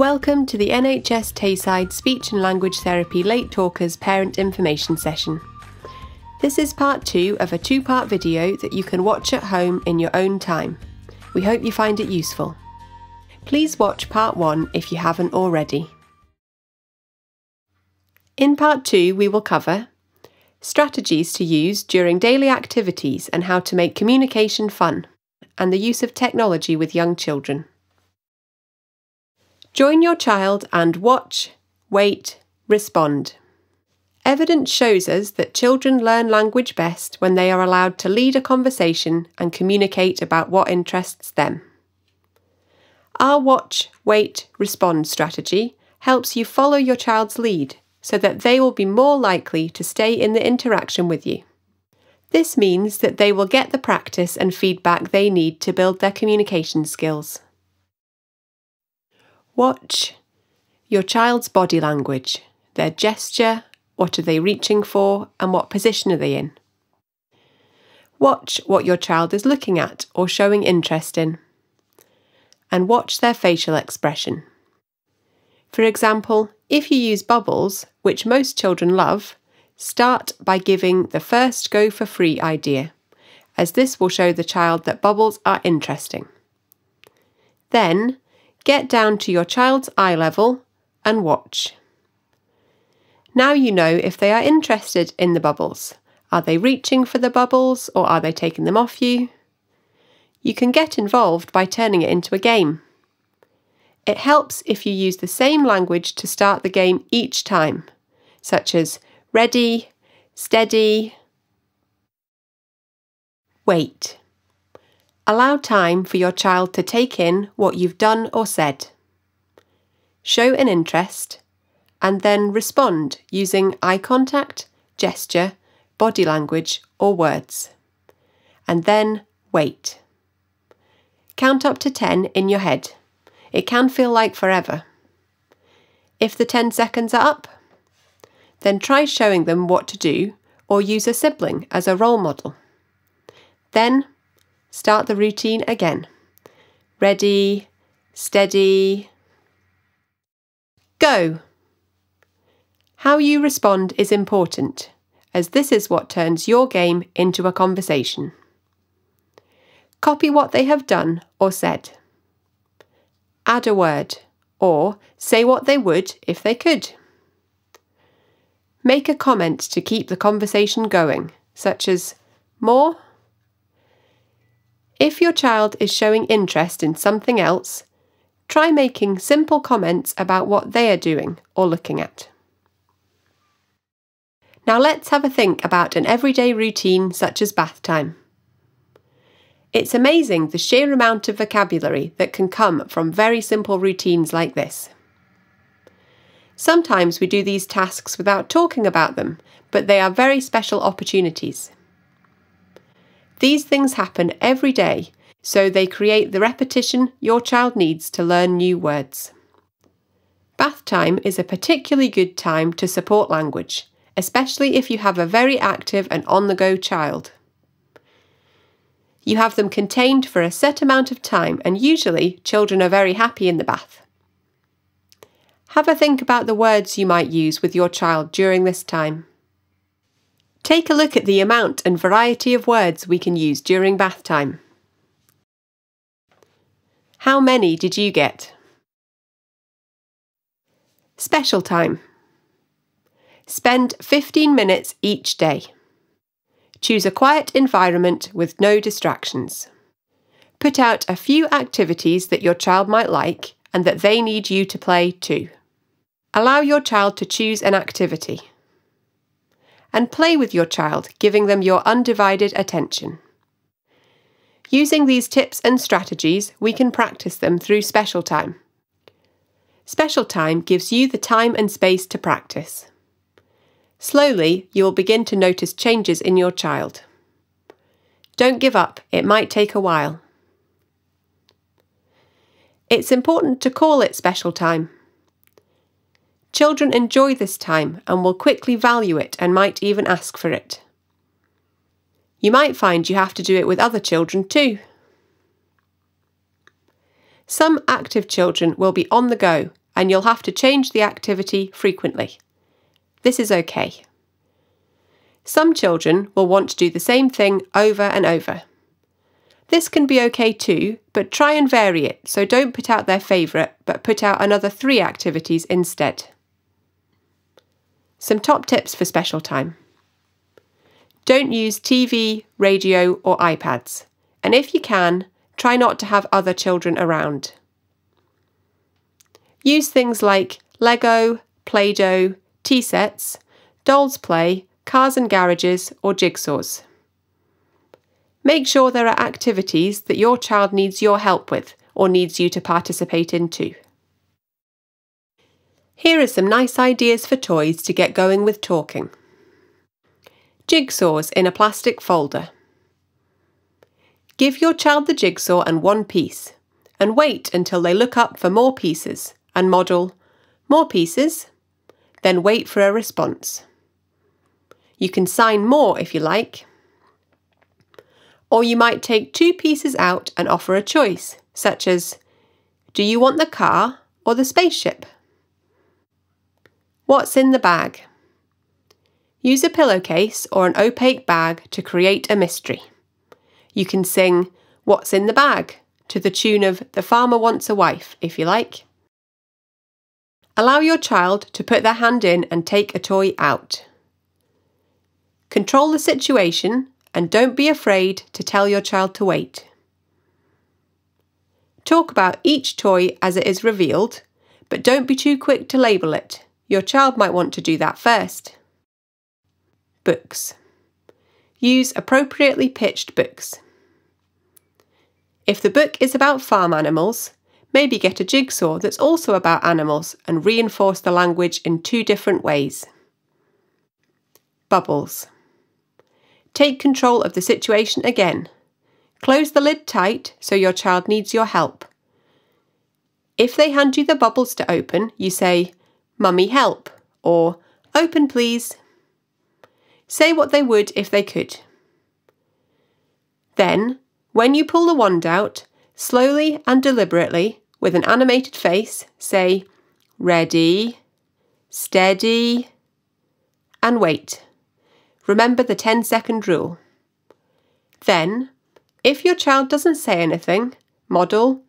Welcome to the NHS Tayside Speech and Language Therapy Late Talkers Parent Information Session. This is part 2 of a 2-part video that you can watch at home in your own time. We hope you find it useful. Please watch part 1 if you haven't already. In part 2 we will cover strategies to use during daily activities and how to make communication fun, and the use of technology with young children. Join your child and watch, wait, respond. Evidence shows us that children learn language best when they are allowed to lead a conversation and communicate about what interests them. Our watch, wait, respond strategy helps you follow your child's lead so that they will be more likely to stay in the interaction with you. This means that they will get the practice and feedback they need to build their communication skills. Watch your child's body language, their gesture, what are they reaching for, and what position are they in. Watch what your child is looking at or showing interest in. And watch their facial expression. For example, if you use bubbles, which most children love, start by giving the first go for free idea, as this will show the child that bubbles are interesting. Then, get down to your child's eye level and watch. Now you know if they are interested in the bubbles. Are they reaching for the bubbles or are they taking them off you? You can get involved by turning it into a game. It helps if you use the same language to start the game each time, such as ready, steady, wait. Allow time for your child to take in what you've done or said. Show an interest, and then respond using eye contact, gesture, body language, or words. And then wait. Count up to 10 in your head. It can feel like forever. If the 10 seconds are up, then try showing them what to do or use a sibling as a role model. Then start the routine again. Ready, steady, go. How you respond is important, as this is what turns your game into a conversation. Copy what they have done or said. Add a word, or say what they would if they could. Make a comment to keep the conversation going, such as more. If your child is showing interest in something else, try making simple comments about what they are doing or looking at. Now let's have a think about an everyday routine such as bath time. It's amazing the sheer amount of vocabulary that can come from very simple routines like this. Sometimes we do these tasks without talking about them, but they are very special opportunities. These things happen every day, so they create the repetition your child needs to learn new words. Bath time is a particularly good time to support language, especially if you have a very active and on-the-go child. You have them contained for a set amount of time, and usually children are very happy in the bath. Have a think about the words you might use with your child during this time. Take a look at the amount and variety of words we can use during bath time. How many did you get? Special time. Spend 15 minutes each day. Choose a quiet environment with no distractions. Put out a few activities that your child might like and that they need you to play too. Allow your child to choose an activity. And play with your child, giving them your undivided attention. Using these tips and strategies, we can practice them through special time. Special time gives you the time and space to practice. Slowly, you will begin to notice changes in your child. Don't give up, it might take a while. It's important to call it special time. Children enjoy this time and will quickly value it and might even ask for it. You might find you have to do it with other children too. Some active children will be on the go and you'll have to change the activity frequently. This is okay. Some children will want to do the same thing over and over. This can be okay too, but try and vary it, so don't put out their favourite, but put out another 3 activities instead. Some top tips for special time. Don't use TV, radio or iPads, and if you can, try not to have other children around. Use things like Lego, Play-Doh, tea sets, dolls play, cars and garages or jigsaws. Make sure there are activities that your child needs your help with or needs you to participate in too. Here are some nice ideas for toys to get going with talking. Jigsaws in a plastic folder. Give your child the jigsaw and 1 piece, and wait until they look up for more pieces and model, "More pieces?" Then wait for a response. You can sign more if you like. Or you might take 2 pieces out and offer a choice, such as, "Do you want the car or the spaceship?" What's in the bag? Use a pillowcase or an opaque bag to create a mystery. You can sing "What's in the bag?" to the tune of "The Farmer Wants a Wife" if you like. Allow your child to put their hand in and take a toy out. Control the situation and don't be afraid to tell your child to wait. Talk about each toy as it is revealed, but don't be too quick to label it. Your child might want to do that first. Books. Use appropriately pitched books. If the book is about farm animals, maybe get a jigsaw that's also about animals and reinforce the language in 2 different ways. Bubbles. Take control of the situation again. Close the lid tight so your child needs your help. If they hand you the bubbles to open, you say, "Mummy, help," or "Open please." Say what they would if they could. Then, when you pull the wand out, slowly and deliberately, with an animated face, say, "Ready, steady," and wait. Remember the 10-second rule. Then, if your child doesn't say anything, model,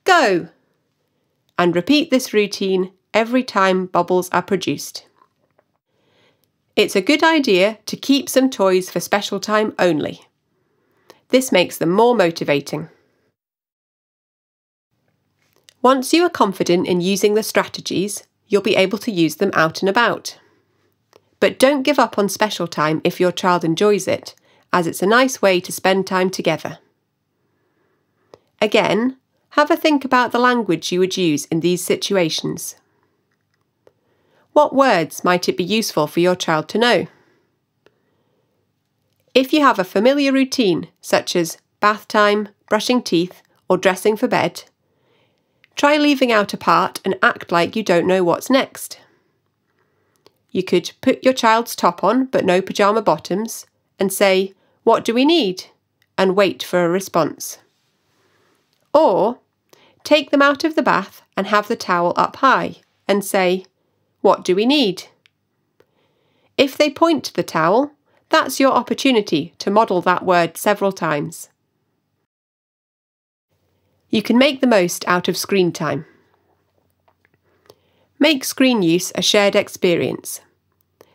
"Go," and repeat this routine every time bubbles are produced. It's a good idea to keep some toys for special time only. This makes them more motivating. Once you are confident in using the strategies, you'll be able to use them out and about. But don't give up on special time if your child enjoys it, as it's a nice way to spend time together. Again, have a think about the language you would use in these situations. What words might it be useful for your child to know? If you have a familiar routine, such as bath time, brushing teeth, or dressing for bed, try leaving out a part and act like you don't know what's next. You could put your child's top on but no pyjama bottoms and say, "What do we need?" and wait for a response. Or take them out of the bath and have the towel up high and say, "What do we need?" If they point to the towel, that's your opportunity to model that word several times. You can make the most out of screen time. Make screen use a shared experience.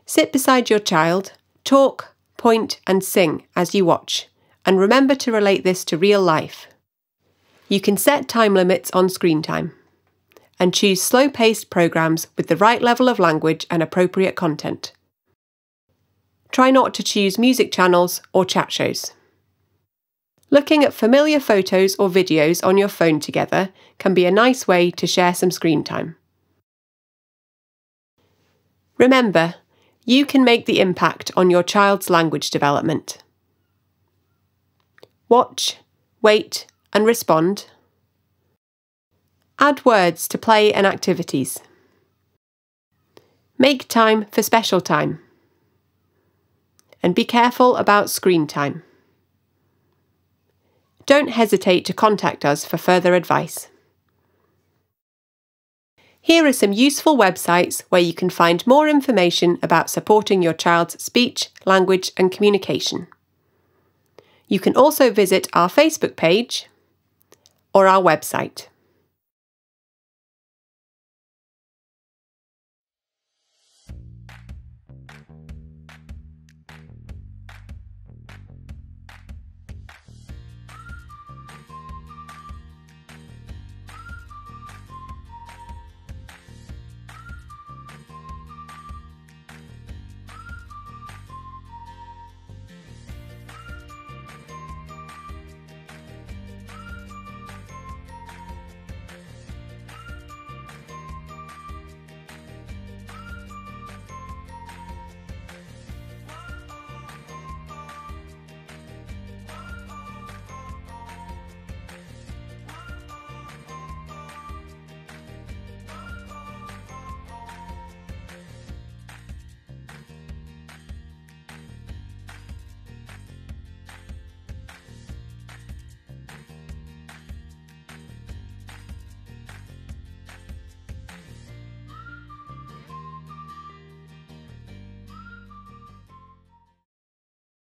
Sit beside your child, talk, point and sing as you watch, and remember to relate this to real life. You can set time limits on screen time and choose slow-paced programs with the right level of language and appropriate content. Try not to choose music channels or chat shows. Looking at familiar photos or videos on your phone together can be a nice way to share some screen time. Remember, you can make the impact on your child's language development. Watch, wait, and respond. Add words to play and activities. Make time for special time. And be careful about screen time. Don't hesitate to contact us for further advice. Here are some useful websites where you can find more information about supporting your child's speech, language and communication. You can also visit our Facebook page or our website.